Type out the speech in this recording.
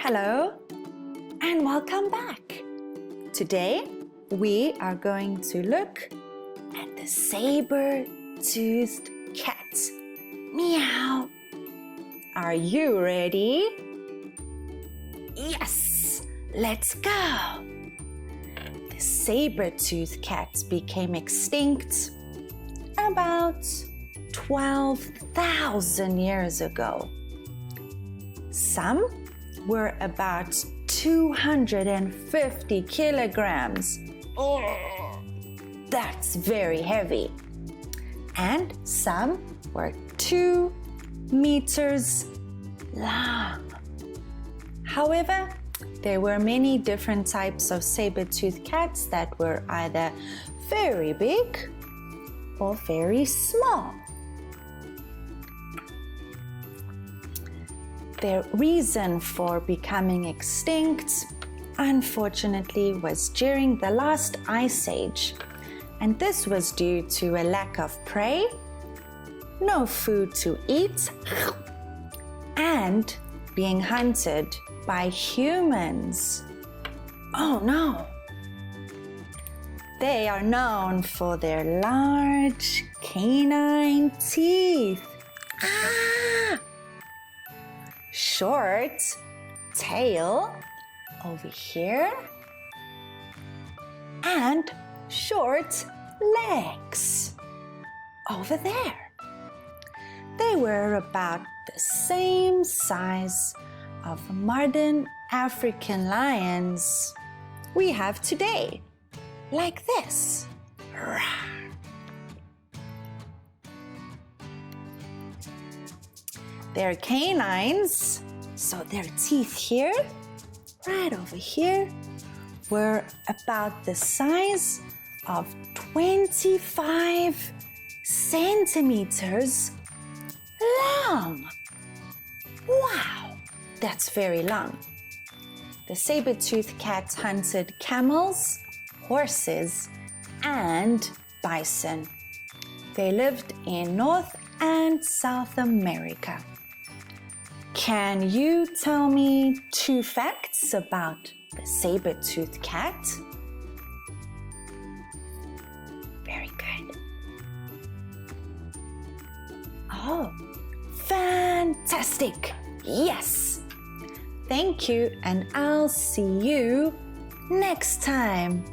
Hello and welcome back. Today we are going to look at the Saber-Toothed Cat. Meow. Are you ready? Yes, let's go. The Saber-Toothed Cats became extinct about 12,000 years ago. Some were about 250 kilograms. Oh, that's very heavy. And some were 2 meters long. However, there were many different types of saber-toothed cats that were either very big or very small. The reason for becoming extinct, unfortunately, was during the last ice age, and this was due to a lack of prey, no food to eat, and being hunted by humans. Oh no! They are known for their large canine teeth. Short tail over here and short legs over there. They were about the same size of modern African lions we have today, like this. Their canines, so their teeth here, right over here, were about the size of 25 centimeters long. Wow, that's very long. The saber-toothed cats hunted camels, horses, and bison. They lived in North and South America. Can you tell me 2 facts about the saber-toothed cat? Very good. Oh, fantastic! Yes! Thank you, and I'll see you next time.